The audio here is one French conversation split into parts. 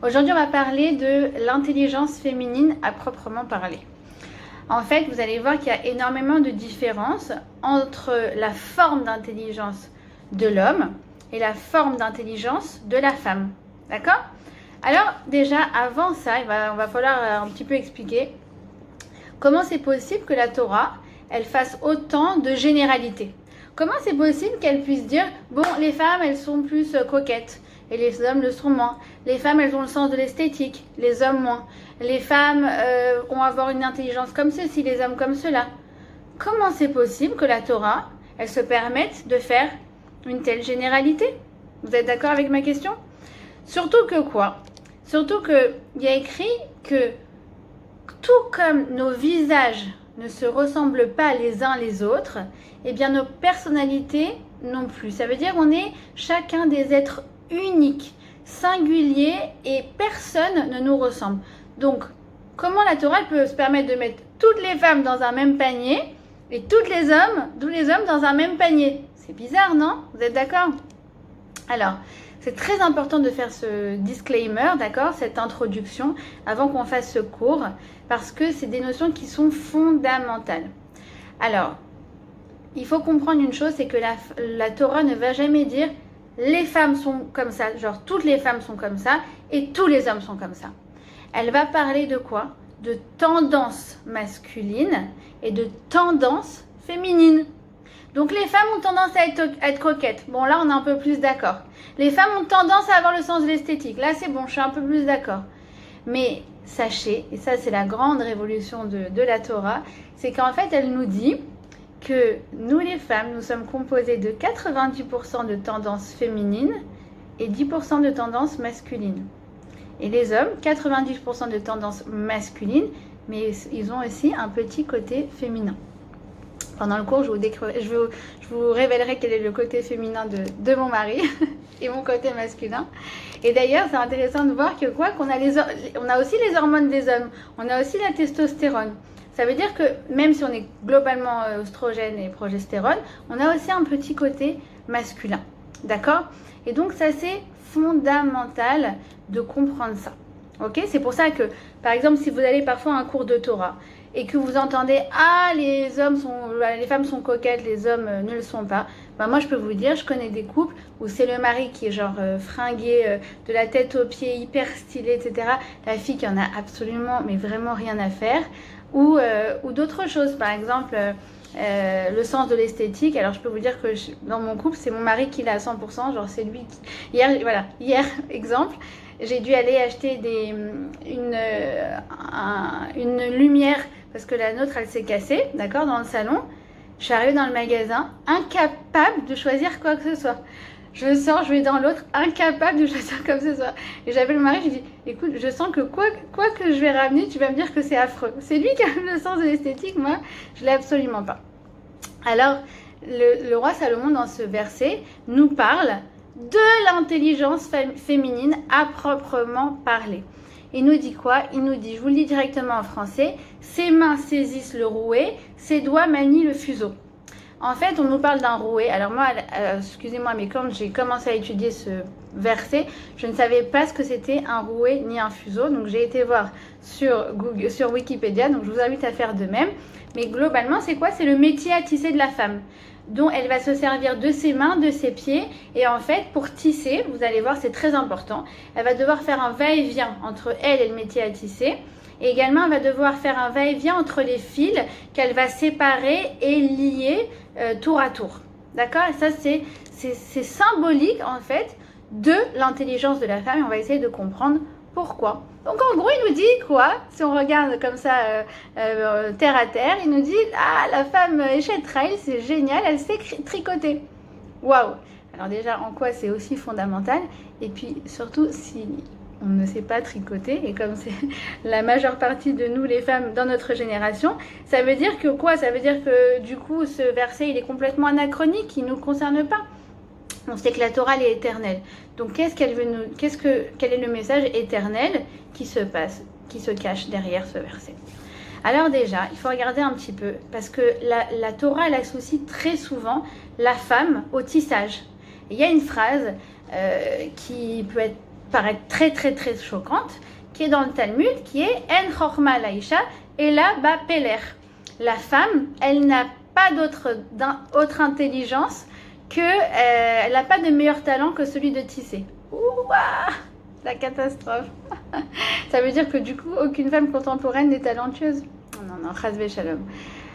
Aujourd'hui, on va parler de l'intelligence féminine à proprement parler. En fait, vous allez voir qu'il y a énormément de différences entre la forme d'intelligence de l'homme et la forme d'intelligence de la femme. D'accord? Alors, déjà, avant ça, on va falloir un petit peu expliquer comment c'est possible que la Torah, elle fasse autant de généralités. Comment c'est possible qu'elle puisse dire, bon, les femmes, elles sont plus coquettes et les hommes le sont moins. Les femmes, elles ont le sens de l'esthétique, les hommes moins. Les femmes vont avoir une intelligence comme ceci, les hommes comme cela. Comment c'est possible que la Torah, elle se permette de faire une telle généralité? Vous êtes d'accord avec ma question? Surtout que quoi? Surtout qu'il y a écrit que tout comme nos visages ne se ressemblent pas les uns les autres, eh bien nos personnalités non plus. Ça veut dire qu'on est chacun des êtres uniques, singuliers et personne ne nous ressemble. Donc, comment la Torah peut se permettre de mettre toutes les femmes dans un même panier et tous les hommes dans un même panier? C'est bizarre, non? Vous êtes d'accord? Alors, c'est très important de faire ce disclaimer, d'accord, cette introduction, avant qu'on fasse ce cours, parce que c'est des notions qui sont fondamentales. Alors, il faut comprendre une chose, c'est que la Torah ne va jamais dire les femmes sont comme ça, genre toutes les femmes sont comme ça et tous les hommes sont comme ça. Elle va parler de quoi? De tendance masculine et de tendance féminine. Donc les femmes ont tendance à être coquettes. Bon, là, on est un peu plus d'accord. Les femmes ont tendance à avoir le sens de l'esthétique. Là, c'est bon, je suis un peu plus d'accord. Mais sachez, et ça, c'est la grande révolution de la Torah, c'est qu'en fait, elle nous dit que nous, les femmes, nous sommes composées de 90% de tendance féminine et 10% de tendance masculine. Et les hommes, 90% de tendance masculine, mais ils ont aussi un petit côté féminin. Pendant le cours, je vous révélerai quel est le côté féminin de mon mari et mon côté masculin. Et d'ailleurs, c'est intéressant de voir que quoi, on a aussi les hormones des hommes, on a aussi la testostérone. Ça veut dire que même si on est globalement oestrogène et progestérone, on a aussi un petit côté masculin. D'accord? Et donc ça, c'est fondamental de comprendre ça. Ok? C'est pour ça que, par exemple, si vous allez parfois à un cours de Torah, et que vous entendez « Ah, les femmes sont coquettes, les hommes ne le sont pas », ben moi je peux vous dire, je connais des couples où c'est le mari qui est genre fringué de la tête aux pieds, hyper stylé, etc. La fille qui en a absolument, mais vraiment rien à faire. Ou d'autres choses, par exemple le sens de l'esthétique. Alors je peux vous dire que dans mon couple, c'est mon mari qui l'a à 100%, genre c'est lui qui... Hier, exemple, j'ai dû aller acheter une lumière parce que la nôtre, elle s'est cassée, d'accord, dans le salon. Je suis arrivée dans le magasin, incapable de choisir quoi que ce soit. Je sors, je vais dans l'autre, incapable de choisir quoi que ce soit. Et j'appelle le mari, je lui dis, écoute, je sens que quoi que je vais ramener, tu vas me dire que c'est affreux. C'est lui qui a le sens de l'esthétique, moi, je l'ai absolument pas. Alors, le roi Salomon, dans ce verset, nous parle de l'intelligence féminine à proprement parler. Il nous dit quoi? Il nous dit, je vous le dis directement en français, ses mains saisissent le rouet, ses doigts manient le fuseau. En fait, on nous parle d'un rouet. Alors moi, excusez-moi, mais quand j'ai commencé à étudier ce verset, je ne savais pas ce que c'était un rouet ni un fuseau. Donc j'ai été voir sur Google, sur Wikipédia, donc je vous invite à faire de même. Mais globalement, c'est quoi? C'est le métier à tisser de la femme, dont elle va se servir de ses mains, de ses pieds. Et en fait, pour tisser, vous allez voir, c'est très important. Elle va devoir faire un va-et-vient entre elle et le métier à tisser. Et également, elle va devoir faire un va-et-vient entre les fils qu'elle va séparer et lier tour à tour. D'accord? Et ça, c'est symbolique, en fait, de l'intelligence de la femme. Et on va essayer de comprendre pourquoi. Donc, en gros, il nous dit quoi? Si on regarde comme ça, terre à terre, il nous dit « Ah, la femme Eshet Trail, c'est génial, elle sait tricoter. » Waouh! Alors déjà, en quoi c'est aussi fondamental? Et puis, surtout, si on ne sait pas tricoter, et comme c'est la majeure partie de nous, les femmes, dans notre génération, ça veut dire que quoi? Ça veut dire que, du coup, ce verset, il est complètement anachronique, il ne nous concerne pas. On sait que la Torah, elle est éternelle. Donc, quel est le message éternel qui se cache derrière ce verset? Alors déjà, il faut regarder un petit peu, parce que la Torah, elle associe très souvent la femme au tissage. Et il y a une phrase qui peut être paraître très très très choquante, qui est dans le Talmud, qui est En Chorma Laïcha et la Ba Peler. La femme, elle n'a pas autre intelligence que, elle n'a pas de meilleur talent que celui de tisser. Ouah, la catastrophe. Ça veut dire que du coup, aucune femme contemporaine n'est talentueuse. Non, chasvé shalom.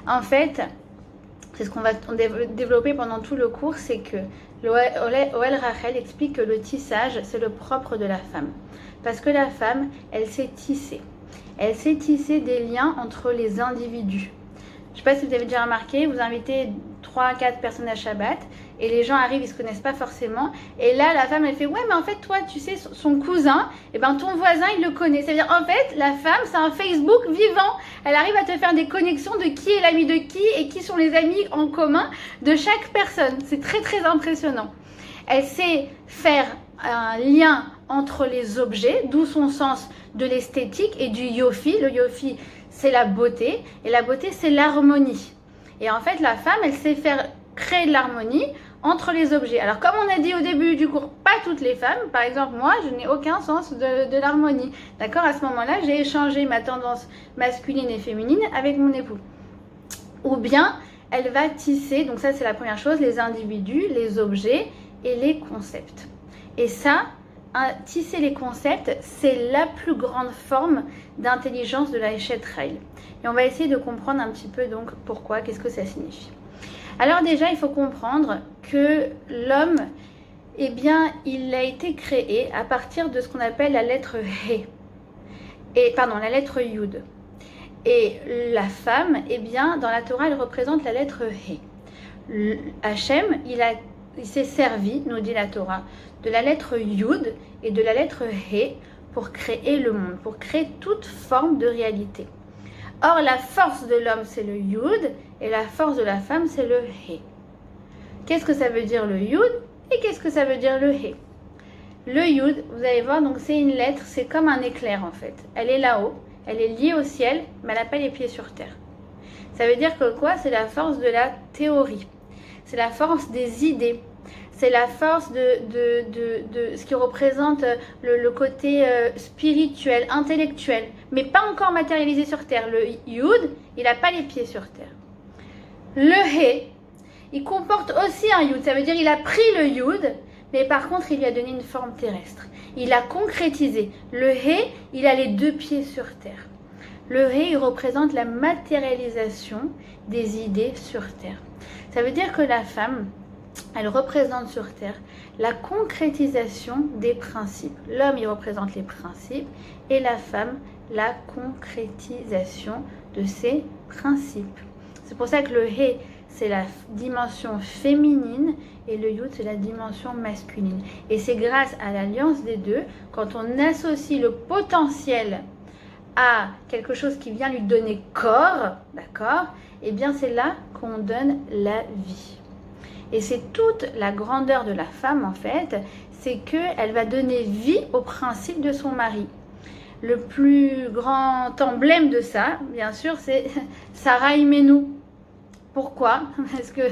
En fait, c'est ce qu'on va développer pendant tout le cours, c'est que Oel Rachel explique que le tissage, c'est le propre de la femme. Parce que la femme, elle sait tisser. Elle sait tisser des liens entre les individus. Je ne sais pas si vous avez déjà remarqué, vous invitez 3-4 personnes à Shabbat et les gens arrivent, ils ne se connaissent pas forcément. Et là, la femme, elle fait « Ouais, mais en fait, toi, tu sais, son cousin, et ben ton voisin, il le connaît. » Ça veut dire, en fait, la femme, c'est un Facebook vivant. Elle arrive à te faire des connexions de qui est l'ami de qui et qui sont les amis en commun de chaque personne. C'est très, très impressionnant. Elle sait faire un lien entre les objets, d'où son sens de l'esthétique et du yofi. Le yofi, c'est la beauté, et la beauté, c'est l'harmonie. Et en fait, la femme, elle sait faire créer de l'harmonie entre les objets. Alors, comme on a dit au début du cours, pas toutes les femmes. Par exemple, moi, je n'ai aucun sens de l'harmonie. D'accord? À ce moment-là, j'ai échangé ma tendance masculine et féminine avec mon époux. Ou bien, elle va tisser, donc ça, c'est la première chose, les individus, les objets et les concepts. Et ça, tisser les concepts, c'est la plus grande forme d'intelligence de la Eshet Chayil. Et on va essayer de comprendre un petit peu donc pourquoi, qu'est-ce que ça signifie. Alors déjà, il faut comprendre que l'homme, eh bien, il a été créé à partir de ce qu'on appelle la lettre He. La lettre Yud. Et la femme, eh bien, dans la Torah, elle représente la lettre He. Hachem, il s'est servi, nous dit la Torah, de la lettre Yud et de la lettre He pour créer le monde, pour créer toute forme de réalité. Or, la force de l'homme, c'est le Yud, et la force de la femme, c'est le He. Qu'est-ce que ça veut dire le Yud et qu'est-ce que ça veut dire le He? Le Yud, vous allez voir, donc c'est une lettre, c'est comme un éclair en fait. Elle est là-haut, elle est liée au ciel, mais elle n'a pas les pieds sur terre. Ça veut dire que quoi? C'est la force de la théorie. C'est la force des idées. C'est la force de ce qui représente le côté spirituel, intellectuel, mais pas encore matérialisé sur terre. Le Yud, il n'a pas les pieds sur terre. Le He, il comporte aussi un Yud, ça veut dire il a pris le Yud, mais par contre il lui a donné une forme terrestre. Il a concrétisé. Le He, il a les 2 pieds sur terre. Le He, il représente la matérialisation des idées sur terre. Ça veut dire que la femme, elle représente sur terre la concrétisation des principes. L'homme, il représente les principes et la femme, la concrétisation de ces principes. C'est pour ça que le He, c'est la dimension féminine et le Yud, c'est la dimension masculine. Et c'est grâce à l'alliance des deux, quand on associe le potentiel à quelque chose qui vient lui donner corps, d'accord? Eh bien, c'est là qu'on donne la vie. Et c'est toute la grandeur de la femme, en fait, c'est qu'elle va donner vie au principe de son mari. Le plus grand emblème de ça, bien sûr, c'est Sarah Imenou. Pourquoi? Parce que,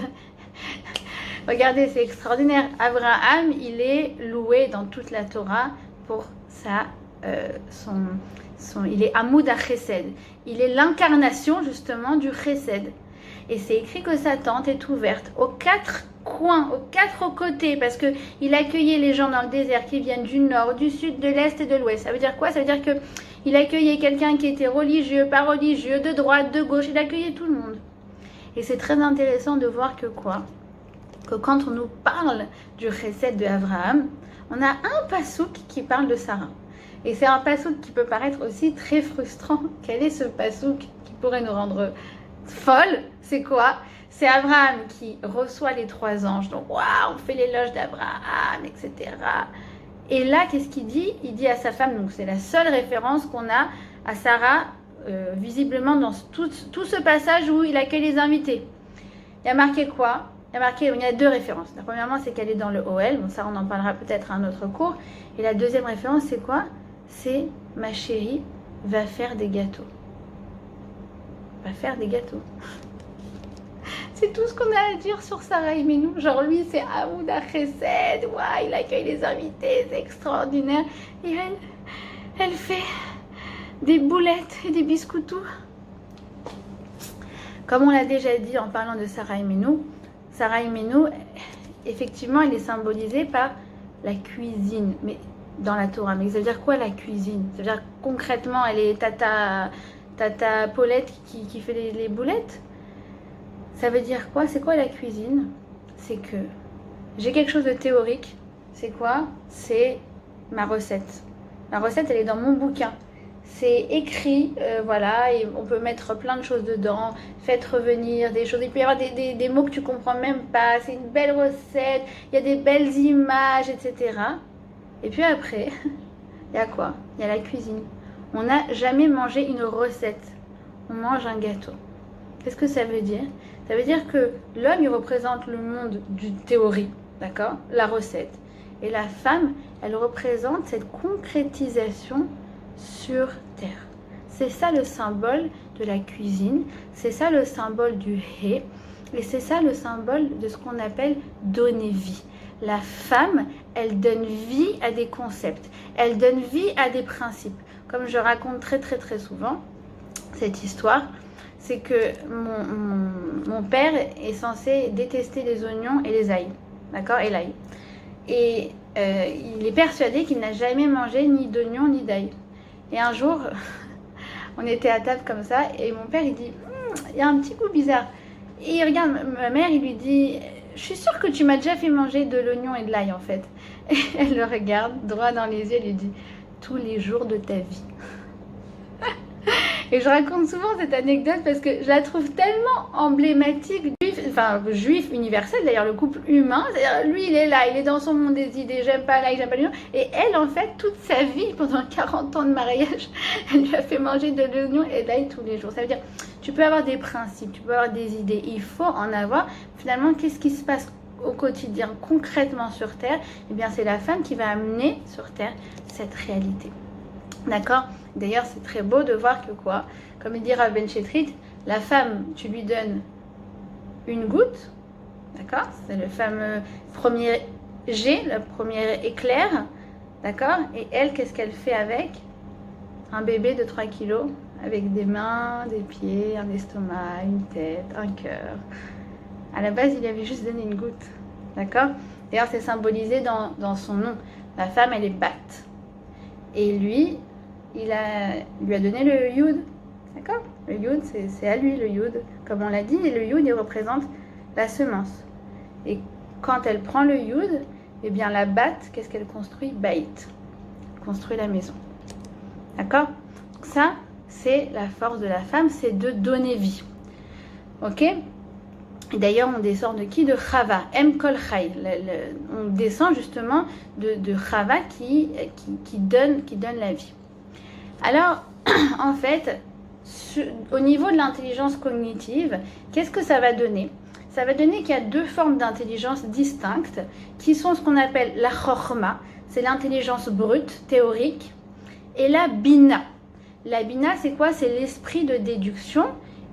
regardez, c'est extraordinaire. Abraham, il est loué dans toute la Torah pour il est Amoud HaChesed. Il est l'incarnation, justement, du Chesed. Et c'est écrit que sa tente est ouverte aux 4 coins, aux 4 côtés, parce qu'il accueillait les gens dans le désert qui viennent du nord, du sud, de l'est et de l'ouest. Ça veut dire quoi? Ça veut dire qu'il accueillait quelqu'un qui était religieux, pas religieux, de droite, de gauche. Il accueillait tout le monde. Et c'est très intéressant de voir que quand on nous parle du Chesed de Abraham, on a un passouk qui parle de Sarah. Et c'est un passouk qui peut paraître aussi très frustrant. Quel est ce passouk qui pourrait nous rendre folle? C'est quoi? C'est Abraham qui reçoit les 3 anges. Donc, waouh, on fait l'éloge d'Abraham, etc. Et là, qu'est-ce qu'il dit? Il dit à sa femme, donc c'est la seule référence qu'on a à Sarah, visiblement dans tout ce passage où il accueille les invités. Il y a marqué quoi? Il y a 2 références. La premièrement, c'est qu'elle est dans le Ohel. Bon, ça, on en parlera peut-être à un autre cours. Et la deuxième référence, c'est quoi? C'est ma chérie va faire des gâteaux. Va faire des gâteaux. C'est tout ce qu'on a à dire sur Sarah Imenou. Genre lui, c'est Aouda Chesed. Waouh, il accueille les invités, c'est extraordinaire. Et elle fait des boulettes et des biscoutous. Comme on l'a déjà dit en parlant de Sarah Imenou, effectivement, elle est symbolisée par la cuisine. Mais dans la Torah. Mais ça veut dire quoi la cuisine? Ça veut dire concrètement, elle est Tata Paulette qui fait les boulettes? Ça veut dire quoi? C'est quoi la cuisine? C'est que j'ai quelque chose de théorique. C'est quoi? C'est ma recette. Ma recette, elle est dans mon bouquin. C'est écrit, voilà, et on peut mettre plein de choses dedans. Faites revenir des choses. Il peut y avoir des mots que tu comprends même pas. C'est une belle recette. Il y a des belles images, etc. Et puis après, il y a quoi? Il y a la cuisine. On n'a jamais mangé une recette. On mange un gâteau. Qu'est-ce que ça veut dire? Ça veut dire que l'homme, il représente le monde du théorie, d'accord? La recette. Et la femme, elle représente cette concrétisation sur terre. C'est ça le symbole de la cuisine. C'est ça le symbole du hé. Et c'est ça le symbole de ce qu'on appelle donner vie. La femme, elle donne vie à des concepts. Elle donne vie à des principes. Comme je raconte très souvent cette histoire, c'est que mon père est censé détester les oignons et les ail. D'accord? Et l'ail. Et il est persuadé qu'il n'a jamais mangé ni d'oignons ni d'ail. Et un jour, on était à table comme ça, et mon père, il dit « Il y a un petit goût bizarre. » Et il regarde ma mère, il lui dit « Je suis sûre que tu m'as déjà fait manger de l'oignon et de l'ail, en fait. » Et elle le regarde droit dans les yeux, et lui dit « Tous les jours de ta vie. » Et je raconte souvent cette anecdote parce que je la trouve tellement emblématique, juif universel, d'ailleurs le couple humain, c'est-à-dire lui il est là, il est dans son monde des idées, j'aime pas l'ail, j'aime pas l'oignon, et elle en fait toute sa vie, pendant 40 ans de mariage, elle lui a fait manger de l'oignon et de l'ail tous les jours. Ça veut dire, tu peux avoir des principes, tu peux avoir des idées, il faut en avoir. Finalement, qu'est-ce qui se passe au quotidien, concrètement sur Terre? Eh bien c'est la femme qui va amener sur Terre cette réalité. D'accord? D'ailleurs, c'est très beau de voir que quoi? Comme il dit Rav Ben Chetrit, la femme, tu lui donnes une goutte, d'accord? C'est le fameux premier jet, le premier éclair, d'accord? Et elle, qu'est-ce qu'elle fait avec? Un bébé de 3 kilos, avec des mains, des pieds, un estomac, une tête, un cœur. À la base, il lui avait juste donné une goutte, d'accord? D'ailleurs, c'est symbolisé dans son nom. La femme, elle est Bat. Et lui, il lui a donné le Yud, d'accord? Le Yud, c'est à lui le Yud, comme on l'a dit, et le Yud, il représente la semence. Et quand elle prend le Yud, eh bien la Bat, qu'est-ce qu'elle construit? Baït, construit la maison, d'accord? Donc ça, c'est la force de la femme, c'est de donner vie, ok? Et d'ailleurs, on descend de qui? De Chava, Em Kol Chai. On descend justement de Chava qui donne la vie. Alors, en fait, au niveau de l'intelligence cognitive, qu'est-ce que ça va donner? Ça va donner qu'il y a deux formes d'intelligence distinctes qui sont ce qu'on appelle la Chokhma, c'est l'intelligence brute, théorique, et la Bina. La Bina, c'est quoi? C'est l'esprit de déduction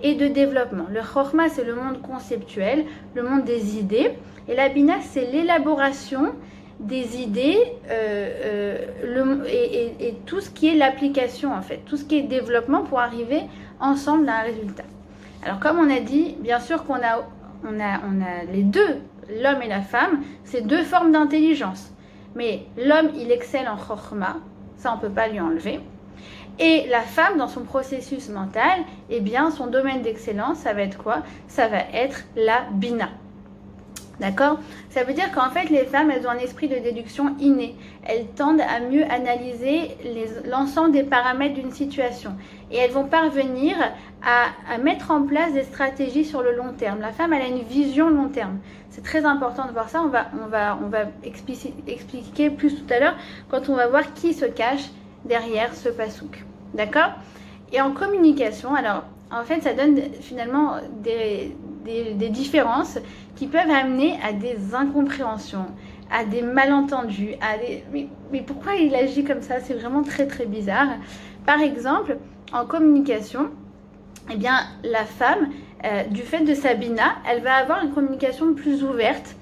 et de développement. Le Chokhma, c'est le monde conceptuel, le monde des idées, et la Bina, c'est l'élaboration des idées et tout ce qui est l'application en fait, tout ce qui est développement pour arriver ensemble à un résultat. Alors comme on a dit, bien sûr qu'on a les deux, l'homme et la femme, c'est deux formes d'intelligence. Mais l'homme, il excelle en chokhma, ça on ne peut pas lui enlever. Et la femme, dans son processus mental, eh bien son domaine d'excellence, ça va être quoi? Ça va être la bina. D'accord? Ça veut dire qu'en fait, les femmes, elles ont un esprit de déduction inné. Elles tendent à mieux analyser l'ensemble des paramètres d'une situation. Et elles vont parvenir à mettre en place des stratégies sur le long terme. La femme, elle a une vision long terme. C'est très important de voir ça. On va expliquer plus tout à l'heure quand on va voir qui se cache derrière ce pasouk. D'accord? Et en communication, alors, en fait, ça donne finalement des différences qui peuvent amener à des incompréhensions, à des malentendus, mais pourquoi il agit comme ça? C'est vraiment très bizarre. Par exemple, en communication, eh bien, la femme, du fait de Sabina, elle va avoir une communication plus ouverte,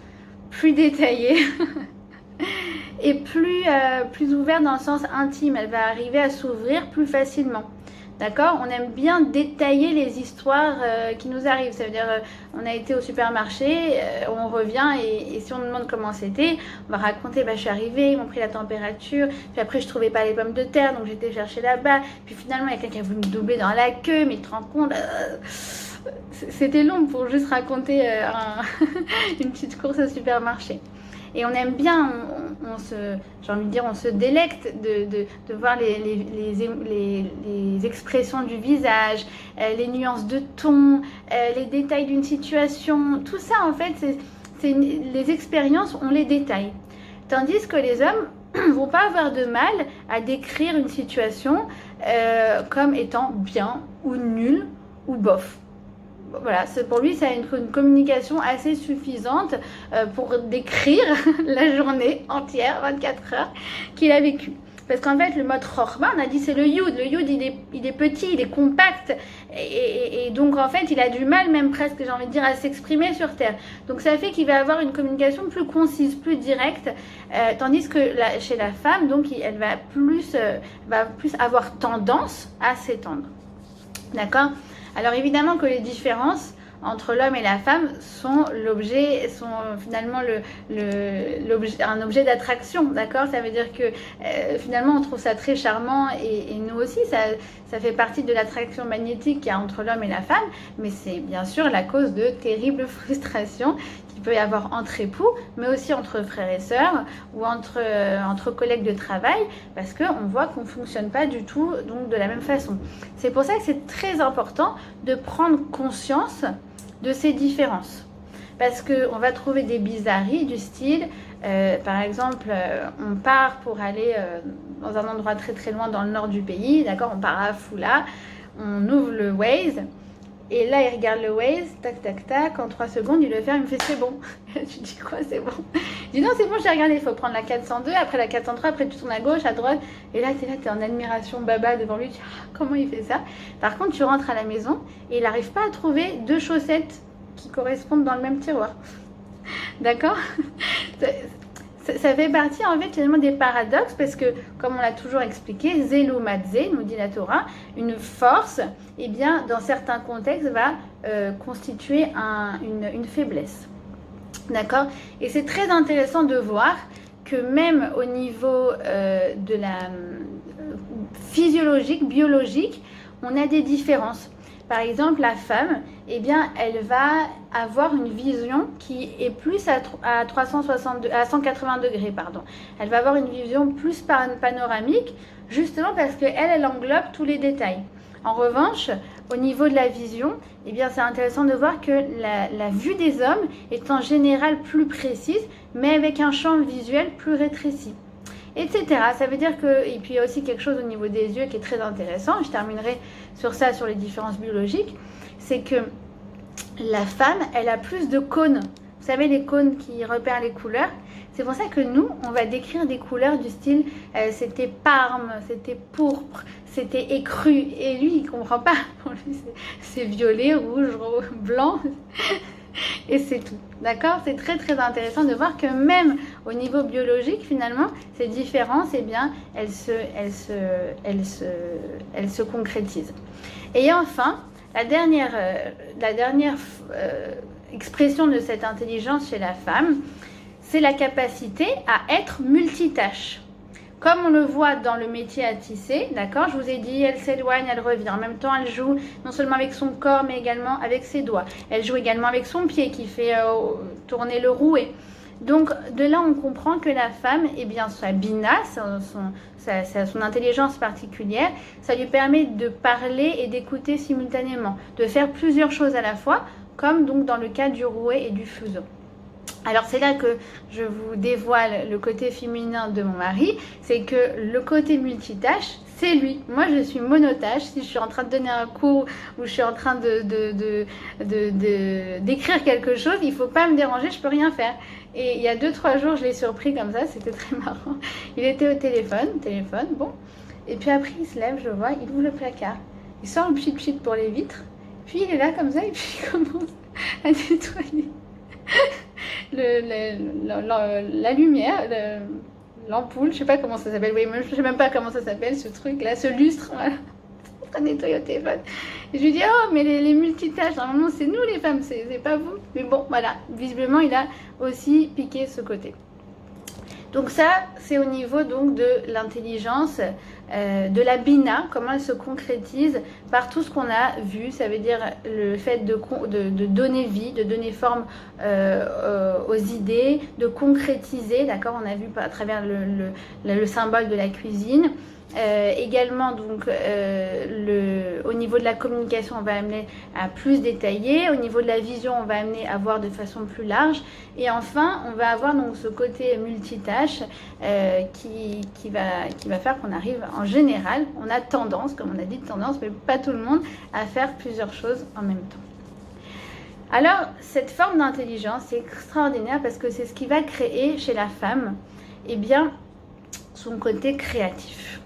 plus détaillée et plus ouverte dans le sens intime. Elle va arriver à s'ouvrir plus facilement. D'accord? On aime bien détailler les histoires qui nous arrivent. Ça veut dire, on a été au supermarché, on revient et si on nous demande comment c'était, on va raconter, je suis arrivée, ils m'ont pris la température, puis après je trouvais pas les pommes de terre, donc j'étais chercher là-bas, puis finalement il y a quelqu'un qui a voulu me doubler dans la queue, mais tu te rends compte, c'était long pour juste raconter une petite course au supermarché. Et on aime bien, j'ai envie de dire, on se délecte de voir les expressions du visage, les nuances de ton, les détails d'une situation. Tout ça, en fait, les expériences, on les détaille. Tandis que les hommes vont pas avoir de mal à décrire une situation comme étant bien ou nulle ou bof. Voilà, pour lui, ça a une communication assez suffisante pour décrire la journée entière, 24 heures, qu'il a vécue. Parce qu'en fait, le mode Chokhmah, on a dit c'est le Yud. Le Yud, il est petit, il est compact. Et donc, en fait, il a du mal, même presque, j'ai envie de dire, à s'exprimer sur Terre. Donc, ça fait qu'il va avoir une communication plus concise, plus directe. Tandis que chez la femme, donc, elle va plus avoir tendance à s'étendre. D'accord ? Alors évidemment que les différences entre l'homme et la femme sont finalement un objet d'attraction, d'accord? Ça veut dire que finalement on trouve ça très charmant et nous aussi, ça fait partie de l'attraction magnétique qu'il y a entre l'homme et la femme, mais c'est bien sûr la cause de terribles frustrations qu'il peut y avoir entre époux, mais aussi entre frères et sœurs ou entre collègues de travail, parce qu'on voit qu'on ne fonctionne pas du tout donc, de la même façon. C'est pour ça que c'est très important de prendre conscience de ces différences. Parce qu'on va trouver des bizarreries du style, par exemple, on part pour aller dans un endroit très très loin dans le nord du pays, d'accord, on part à Foula, on ouvre le Waze, et là il regarde le Waze, tac tac tac, en 3 secondes il le ferme, il me fait c'est bon. Tu dis quoi, c'est bon? Je dis non, c'est bon, j'ai regardé, il faut prendre la 402, après la 403, après tu tournes à gauche, à droite, et là t'es en admiration baba devant lui, tu dis comment il fait ça? Par contre tu rentres à la maison et il n'arrive pas à trouver 2 chaussettes qui correspondent dans le même tiroir. D'accord? Ça fait partie en fait finalement des paradoxes parce que, comme on l'a toujours expliqué, Zélo Matzé, nous dit la Torah, une force, eh bien, dans certains contextes, va constituer une faiblesse. D'accord? Et c'est très intéressant de voir que même au niveau de la physiologique, biologique, on a des différences. Par exemple, la femme, eh bien, elle va avoir une vision qui est plus à 180 degrés, pardon. Elle va avoir une vision plus panoramique, justement parce qu'elle englobe tous les détails. En revanche, au niveau de la vision, eh bien, c'est intéressant de voir que la vue des hommes est en général plus précise, mais avec un champ visuel plus rétréci, etc. Ça veut dire que, et puis il y a aussi quelque chose au niveau des yeux qui est très intéressant, je terminerai sur ça, sur les différences biologiques, c'est que la femme, elle a plus de cônes. Vous savez, les cônes qui repèrent les couleurs. C'est pour ça que nous, on va décrire des couleurs du style c'était parme, c'était pourpre, c'était écru. Et lui, il comprend pas. Pour lui, c'est violet, rouge, blanc. Et c'est tout, d'accord? C'est très très intéressant de voir que même au niveau biologique, finalement, ces différences, eh bien, elles se concrétisent. Et enfin, la dernière expression de cette intelligence chez la femme, c'est la capacité à être multitâche. Comme on le voit dans le métier à tisser, d'accord, je vous ai dit, elle s'éloigne, elle revient. En même temps, elle joue non seulement avec son corps, mais également avec ses doigts. Elle joue également avec son pied qui fait tourner le rouet. Donc, de là, on comprend que la femme, eh bien, sa bina, son intelligence particulière, ça lui permet de parler et d'écouter simultanément, de faire plusieurs choses à la fois, comme donc dans le cas du rouet et du fuseau. Alors c'est là que je vous dévoile le côté féminin de mon mari, c'est que le côté multitâche, c'est lui. Moi je suis monotâche, si je suis en train de donner un cours ou je suis en train d'écrire quelque chose, il ne faut pas me déranger, je ne peux rien faire. Et il y a 2-3 jours, je l'ai surpris comme ça, c'était très marrant. Il était au téléphone, bon. Et puis après il se lève, je le vois, il ouvre le placard, il sort le pchit-pchit pour les vitres, Puis il est là comme ça et puis il commence à nettoyer la lumière, l'ampoule, je sais pas comment ça s'appelle, oui, je sais même pas comment ça s'appelle ce truc là, ce lustre, voilà. En train de nettoyer au téléphone. Et je lui dis, oh mais les multitâches, normalement c'est nous les femmes, c'est pas vous. Mais bon, voilà, visiblement il a aussi piqué ce côté. Donc ça, c'est au niveau donc de l'intelligence, de la bina, comment elle se concrétise par tout ce qu'on a vu. Ça veut dire le fait de donner vie, de donner forme aux idées, de concrétiser, d'accord. On a vu à travers le symbole de la cuisine. Également donc au niveau de la communication on va amener à plus détailler, au niveau de la vision on va amener à voir de façon plus large et enfin on va avoir donc ce côté multitâche qui va faire qu'on arrive en général, on a tendance, comme on a dit tendance, mais pas tout le monde, à faire plusieurs choses en même temps. Alors cette forme d'intelligence c'est extraordinaire parce que c'est ce qui va créer chez la femme eh bien son côté créatif.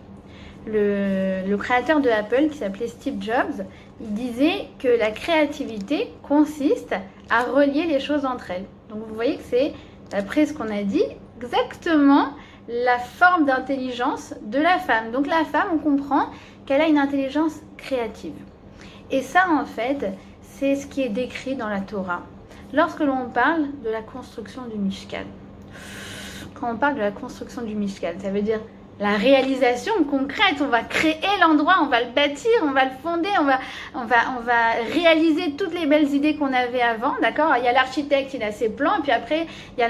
Le créateur de Apple, qui s'appelait Steve Jobs, il disait que la créativité consiste à relier les choses entre elles. Donc vous voyez que c'est, d'après ce qu'on a dit, exactement la forme d'intelligence de la femme. Donc la femme, on comprend qu'elle a une intelligence créative. Et ça, en fait, c'est ce qui est décrit dans la Torah. Lorsque l'on parle de la construction du Mishkan. Quand on parle de la construction du Mishkan, ça veut dire la réalisation concrète, on va créer l'endroit, on va le bâtir, on va le fonder, on va réaliser toutes les belles idées qu'on avait avant, d'accord. Il y a l'architecte, il a ses plans, et puis après, il y a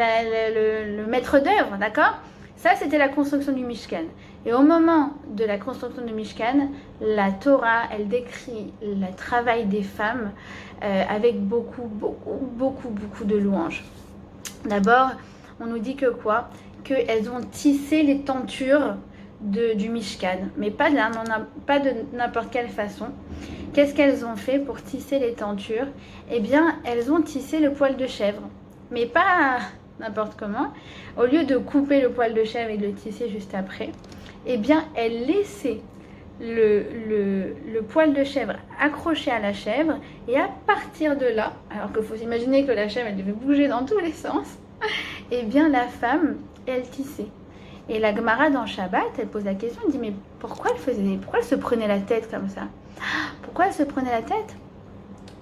le maître d'œuvre, d'accord. Ça, c'était la construction du Mishkan. Et au moment de la construction du Mishkan, la Torah, elle décrit le travail des femmes avec beaucoup de louanges. D'abord, on nous dit que quoi ? Qu'elles ont tissé les tentures du Mishkan, mais pas de n'importe quelle façon. Qu'est-ce qu'elles ont fait pour tisser les tentures ? Eh bien, elles ont tissé le poil de chèvre, mais pas n'importe comment. Au lieu de couper le poil de chèvre et de le tisser juste après, eh bien, elles laissaient le poil de chèvre accroché à la chèvre, et à partir de là, alors qu'il faut s'imaginer que la chèvre, elle devait bouger dans tous les sens, eh bien, la femme, elle tissait. Et la Gemara dans Shabbat, elle pose la question, elle dit mais pourquoi elle se prenait la tête comme ça ? Pourquoi elle se prenait la tête ?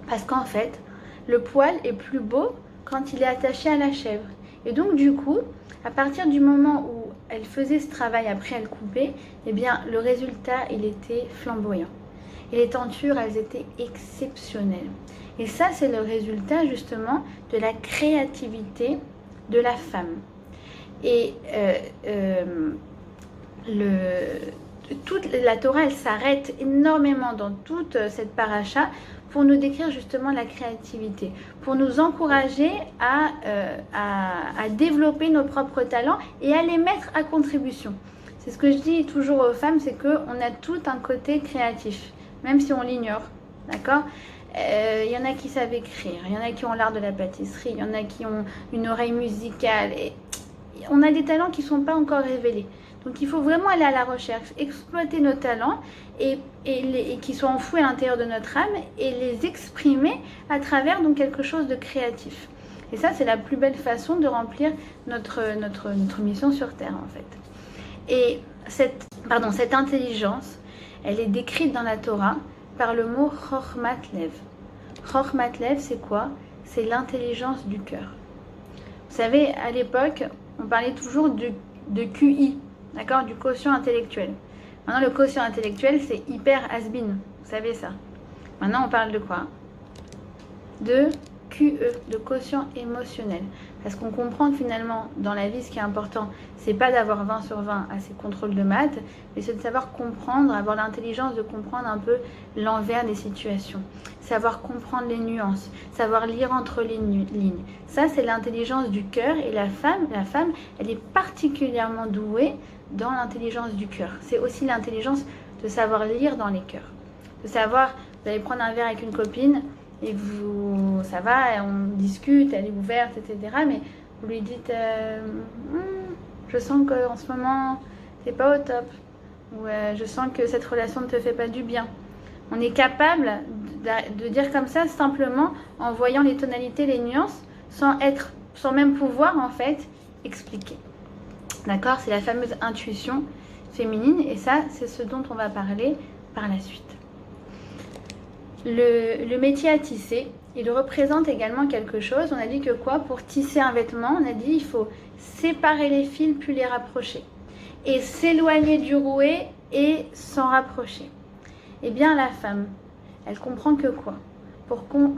Parce qu'en fait, le poil est plus beau quand il est attaché à la chèvre. Et donc du coup, à partir du moment où elle faisait ce travail, après elle coupait, eh bien le résultat, il était flamboyant. Et les tentures, elles étaient exceptionnelles. Et ça, c'est le résultat justement de la créativité de la femme. Et toute la Torah, elle s'arrête énormément dans toute cette paracha pour nous décrire justement la créativité, pour nous encourager à développer nos propres talents et à les mettre à contribution. C'est ce que je dis toujours aux femmes, c'est qu'on a tout un côté créatif, même si on l'ignore, d'accord ? Il y en a qui savent écrire, il y en a qui ont l'art de la pâtisserie, il y en a qui ont une oreille musicale. Et on a des talents qui ne sont pas encore révélés. Donc il faut vraiment aller à la recherche, exploiter nos talents et qui sont enfouis à l'intérieur de notre âme et les exprimer à travers donc quelque chose de créatif. Et ça, c'est la plus belle façon de remplir notre mission sur Terre, en fait. Et cette intelligence, elle est décrite dans la Torah par le mot Chochmat Lev. Chochmat Lev, c'est quoi ? C'est l'intelligence du cœur. Vous savez, à l'époque, on parlait toujours de QI, d'accord, du quotient intellectuel. Maintenant, le quotient intellectuel, c'est hyper has-been. Vous savez ça. Maintenant, on parle de quoi ? De QE, de quotient émotionnel. Parce qu'on comprend que finalement, dans la vie, ce qui est important, c'est pas d'avoir 20 sur 20 à ses contrôles de maths, mais c'est de savoir comprendre, avoir l'intelligence de comprendre un peu l'envers des situations. Savoir comprendre les nuances, savoir lire entre les lignes. Ça, c'est l'intelligence du cœur, et la femme, elle est particulièrement douée dans l'intelligence du cœur. C'est aussi l'intelligence de savoir lire dans les cœurs. De savoir, vous allez prendre un verre avec une copine, et ça va, on discute, elle est ouverte, etc. Mais vous lui dites, je sens qu'en ce moment, t'es pas au top. Ou je sens que cette relation ne te fait pas du bien. On est capable de dire comme ça simplement en voyant les tonalités, les nuances, sans même pouvoir en fait expliquer. D'accord? C'est la fameuse intuition féminine et ça, c'est ce dont on va parler par la suite. Le métier à tisser, il représente également quelque chose. On a dit que quoi? Pour tisser un vêtement, on a dit il faut séparer les fils puis les rapprocher. Et s'éloigner du rouet et s'en rapprocher. Eh bien la femme, elle comprend que quoi?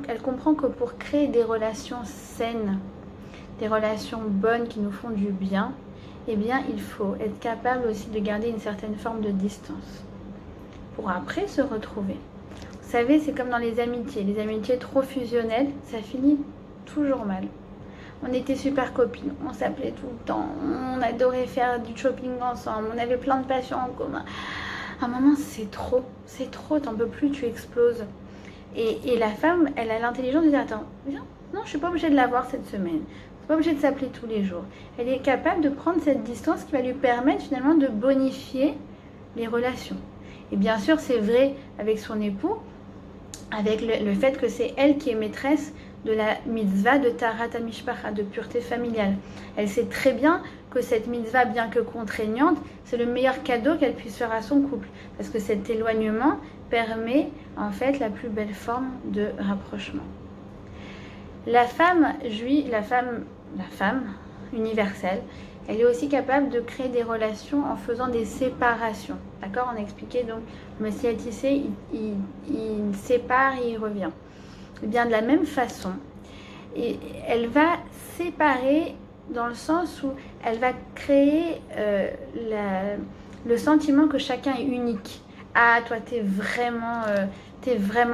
Elle comprend que pour créer des relations saines, des relations bonnes qui nous font du bien, eh bien il faut être capable aussi de garder une certaine forme de distance. Pour après se retrouver. Vous savez, c'est comme dans les amitiés trop fusionnelles, ça finit toujours mal. On était super copines, on s'appelait tout le temps, on adorait faire du shopping ensemble, on avait plein de passions en commun. À un moment, c'est trop, t'en peux plus, tu exploses. Et la femme, elle a l'intelligence de dire, attends, viens, non, je suis pas obligée de la voir cette semaine, je suis pas obligée de s'appeler tous les jours. Elle est capable de prendre cette distance qui va lui permettre finalement de bonifier les relations. Et bien sûr, c'est vrai avec son époux, avec le fait que c'est elle qui est maîtresse de la mitzvah de Taharat HaMishpacha, de pureté familiale. Elle sait très bien que cette mitzvah, bien que contraignante, c'est le meilleur cadeau qu'elle puisse faire à son couple. Parce que cet éloignement permet en fait la plus belle forme de rapprochement. La femme universelle, elle est aussi capable de créer des relations en faisant des séparations. D'accord? On a expliqué, donc, le métier à tisser, il sépare et il revient. Et bien, de la même façon, et elle va séparer dans le sens où elle va créer le sentiment que chacun est unique. Ah, toi, t'es vraiment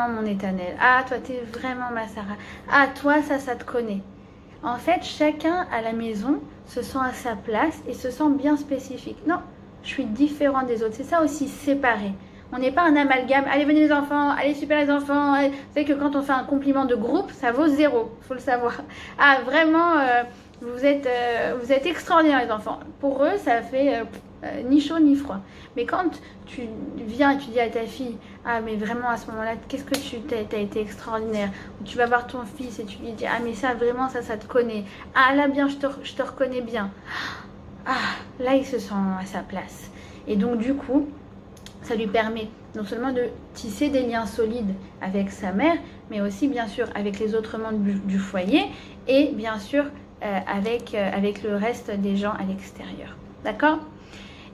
mon éternel. Ah, toi, t'es vraiment ma Sarah. Ah, toi, ça te connaît. En fait, chacun à la maison se sent à sa place et se sent bien spécifique. Non, je suis différent des autres. C'est ça aussi, séparer. On n'est pas un amalgame. Allez, venez les enfants. Allez, super les enfants. Vous savez que quand on fait un compliment de groupe, ça vaut 0. Il faut le savoir. Ah, vraiment, vous êtes extraordinaires les enfants. Pour eux, ça fait ni chaud ni froid. Mais quand tu viens et tu dis à ta fille, ah mais vraiment à ce moment-là, qu'est-ce que t'as été extraordinaire. Ou tu vas voir ton fils et tu lui dis, ah mais ça vraiment ça te connaît. Ah là bien, je te reconnais bien. Ah, là il se sent à sa place. Et donc du coup, ça lui permet non seulement de tisser des liens solides avec sa mère, mais aussi bien sûr avec les autres membres du foyer et bien sûr avec le reste des gens à l'extérieur. D'accord ?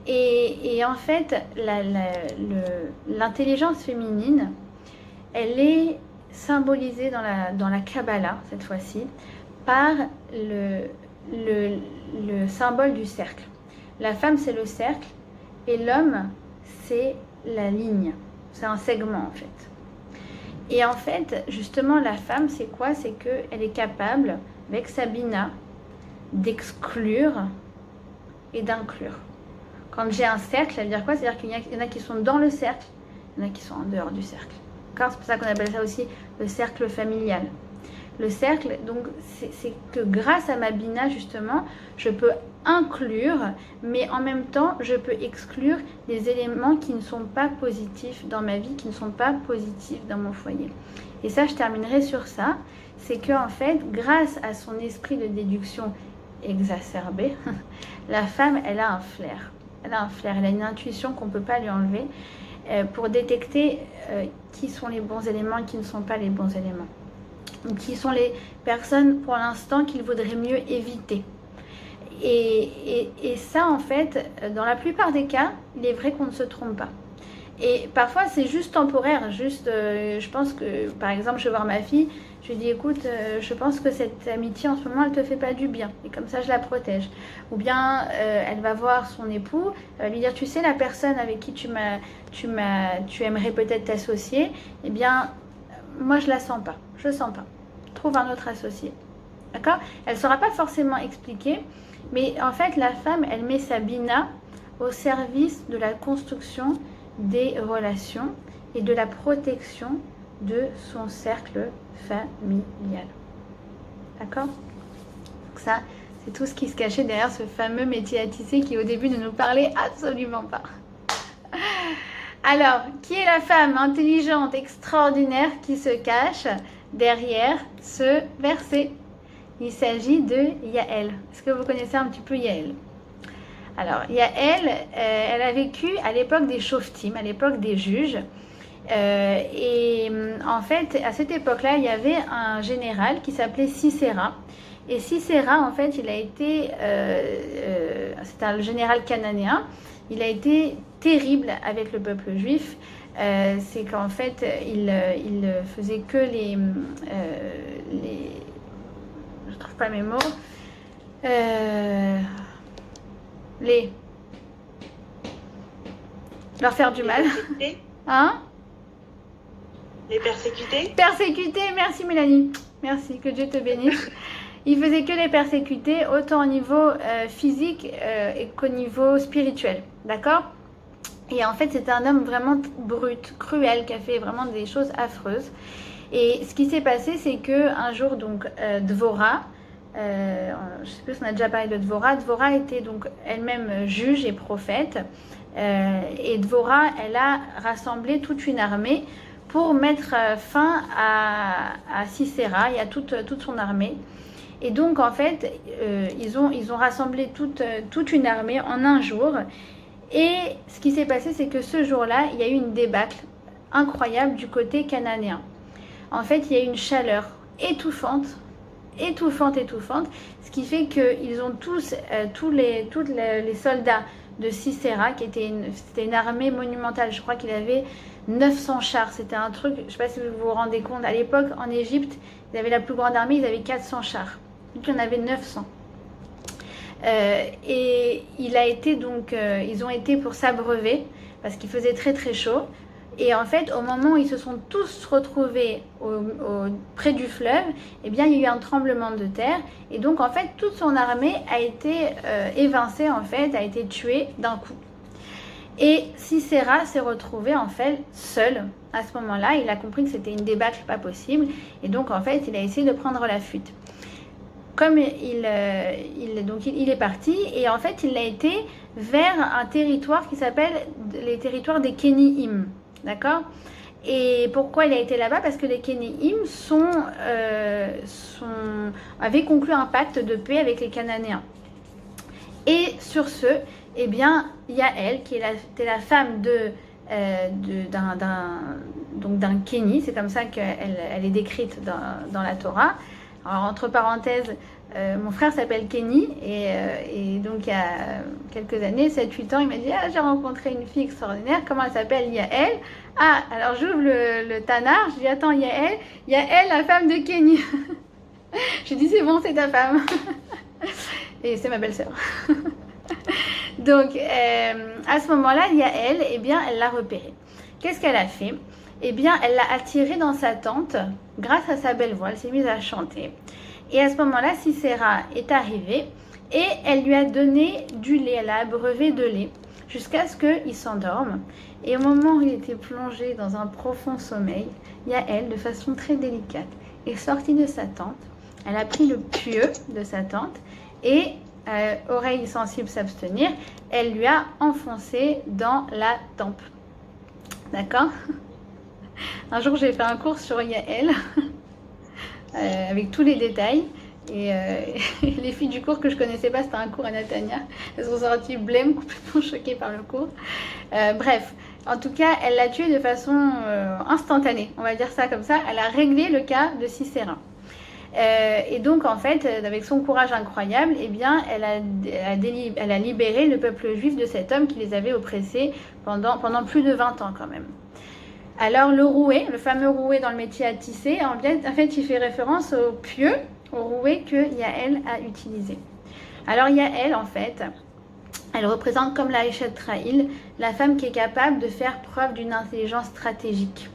Et en fait, l'intelligence féminine, elle est symbolisée dans la Kabbalah, cette fois-ci, par le symbole du cercle. La femme, c'est le cercle, et l'homme, c'est la ligne. C'est un segment, en fait. Et en fait, justement, la femme, c'est quoi? C'est qu'elle est capable, avec sa bina, d'exclure et d'inclure. Quand j'ai un cercle, ça veut dire quoi? C'est-à-dire qu'il y en a qui sont dans le cercle, il y en a qui sont en dehors du cercle. D'accord? C'est pour ça qu'on appelle ça aussi le cercle familial. Le cercle, donc, c'est que grâce à ma bina, justement, je peux inclure, mais en même temps, je peux exclure des éléments qui ne sont pas positifs dans ma vie, qui ne sont pas positifs dans mon foyer. Et ça, je terminerai sur ça. C'est qu'en fait, grâce à son esprit de déduction exacerbé, la femme, elle a un flair. Elle a un flair, elle a une intuition qu'on ne peut pas lui enlever pour détecter qui sont les bons éléments et qui ne sont pas les bons éléments. Donc, qui sont les personnes pour l'instant qu'il vaudrait mieux éviter. Et ça, en fait, dans la plupart des cas, il est vrai qu'on ne se trompe pas. Et parfois, c'est juste temporaire. Je pense que, par exemple, je vais voir ma fille, je lui dis, écoute, je pense que cette amitié, en ce moment, elle te fait pas du bien. Et comme ça, je la protège. Ou bien, elle va voir son époux, elle va lui dire, tu sais, la personne avec qui tu aimerais peut-être t'associer, eh bien, moi, je la sens pas. Je le sens pas. Trouve un autre associé. D'accord? Elle ne saura pas forcément expliquer, mais en fait, la femme, elle met sa bina au service de la construction des relations et de la protection de son cercle familial. D'accord? Donc ça, c'est tout ce qui se cachait derrière ce fameux métier à tisser qui au début ne nous parlait absolument pas. Alors, qui est la femme intelligente, extraordinaire qui se cache derrière ce verset? Il s'agit de Yaël. Est-ce que vous connaissez un petit peu Yaël? Alors, Yaël, elle a vécu à l'époque des Shoftim, à l'époque des juges. En fait, à cette époque-là, il y avait un général qui s'appelait Sisera. Et Sisera, en fait, il a été, c'est un général cananéen, il a été terrible avec le peuple juif. C'est qu'en fait, il faisait que je trouve pas mes mots, leur faire du mal. Hein? Les persécutés? Persécutés, merci Mélanie. Merci, que Dieu te bénisse. Il faisait que les persécuter, autant au niveau physique et qu'au niveau spirituel. D'accord? Et en fait, c'était un homme vraiment brut, cruel, qui a fait vraiment des choses affreuses. Et ce qui s'est passé, c'est qu'un jour, donc, Dvorah, je ne sais plus si on a déjà parlé de Dvorah. Dvorah était donc elle-même juge et prophète. Et Dvorah, elle a rassemblé toute une armée pour mettre fin à Sisera et à toute son armée. Et donc, en fait, ils ont rassemblé toute une armée en un jour. Et ce qui s'est passé, c'est que ce jour-là, il y a eu une débâcle incroyable du côté cananéen. En fait, il y a eu une chaleur étouffante, ce qui fait qu'ils ont tous les soldats de Sisera, c'était une armée monumentale. Je crois qu'il avait 900 chars. C'était un truc, je ne sais pas si vous vous rendez compte, à l'époque, en Égypte, ils avaient la plus grande armée, ils avaient 400 chars. Donc, il y en avait 900. Et ils ont été pour s'abreuver parce qu'il faisait très très chaud. Et en fait, au moment où ils se sont tous retrouvés près du fleuve, eh bien, il y a eu un tremblement de terre. Et donc, en fait, toute son armée a été évincée, en fait, a été tuée d'un coup. Et Sisera s'est retrouvé, en fait, seul. À ce moment-là, il a compris que c'était une débâcle pas possible. Et donc, en fait, il a essayé de prendre la fuite. Comme il est parti, et en fait, il a été vers un territoire qui s'appelle les territoires des Kéniim. D'accord? Et pourquoi il a été là-bas? Parce que les Kéniim avaient conclu un pacte de paix avec les Cananéens. Et sur ce, eh bien, Yaël, qui était la femme d'un Kéni, c'est comme ça qu'elle est décrite dans la Torah. Alors, entre parenthèses, mon frère s'appelle Kenny et donc il y a quelques années, 7-8 ans, il m'a dit « Ah, j'ai rencontré une fille extraordinaire, comment elle s'appelle? Yaël. » Ah, alors j'ouvre le Tanar, je dis « Attends, Yaël, la femme de Kenny. » Je dis « C'est bon, c'est ta femme. » Et c'est ma belle-sœur. Donc, à ce moment-là, Yaël, eh bien, elle l'a repérée. Qu'est-ce qu'elle a fait? Eh bien, elle l'a attirée dans sa tente grâce à sa belle voix. Elle s'est mise à chanter. Et à ce moment-là, Sisera est arrivée et elle lui a donné du lait. Elle a abreuvé de lait jusqu'à ce qu'il s'endorme. Et au moment où il était plongé dans un profond sommeil, Yaël, de façon très délicate, est sortie de sa tente. Elle a pris le pieu de sa tente et, oreille sensible s'abstenir, elle lui a enfoncé dans la tempe. D'accord? Un jour, j'ai fait un cours sur Yaël avec tous les détails. Et les filles du cours que je connaissais pas, c'était un cours à Natania. Elles sont sorties blêmes, complètement choquées par le cours. Bref, en tout cas, elle l'a tué de façon instantanée. On va dire ça comme ça. Elle a réglé le cas de Sisera. Et donc, en fait, avec son courage incroyable, eh bien, elle a libéré le peuple juif de cet homme qui les avait oppressés pendant plus de 20 ans quand même. Alors le rouet, le fameux rouet dans le métier à tisser, en fait il fait référence au pieu, au rouet que Yaël a utilisé. Alors Yaël, en fait, elle représente comme la Eshet Rahil, la femme qui est capable de faire preuve d'une intelligence stratégique.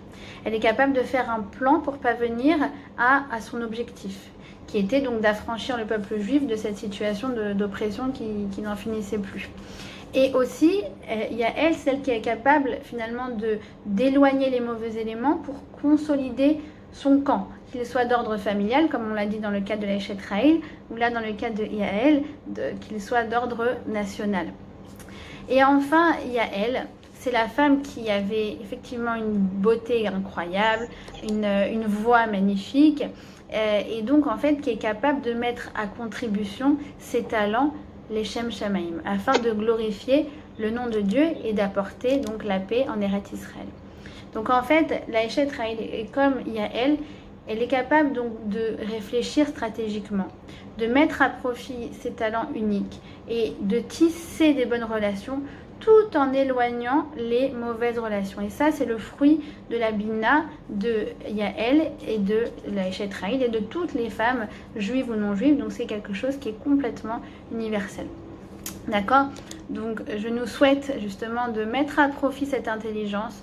Elle est capable de faire un plan pour parvenir à son objectif, qui était donc d'affranchir le peuple juif de cette situation d'oppression qui n'en finissait plus. Et aussi, il y a elle, celle qui est capable finalement d'éloigner les mauvais éléments pour consolider son camp, qu'il soit d'ordre familial, comme on l'a dit dans le cas de la Eshet Rahil, ou là dans le cas de Yaël, qu'il soit d'ordre national. Et enfin, Yaël, c'est la femme qui avait effectivement une beauté incroyable, une voix magnifique, et donc en fait qui est capable de mettre à contribution ses talents, les Shem Shamaim, afin de glorifier le nom de Dieu et d'apporter donc la paix en Eretz Israël. Donc en fait, la Eshet Raïl, comme Yael, elle est capable donc de réfléchir stratégiquement, de mettre à profit ses talents uniques et de tisser des bonnes relations tout en éloignant les mauvaises relations. Et ça, c'est le fruit de la Bina de Yael et de la Eshet Raïl et de toutes les femmes juives ou non juives. Donc c'est quelque chose qui est complètement universel. D'accord? Donc je nous souhaite justement de mettre à profit cette intelligence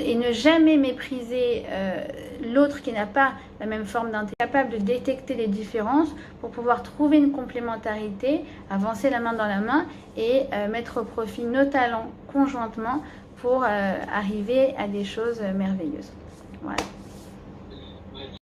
et ne jamais mépriser l'autre qui n'a pas la même forme d'intelligence, capable de détecter les différences pour pouvoir trouver une complémentarité, avancer la main dans la main et mettre au profit nos talents conjointement pour arriver à des choses merveilleuses. Voilà.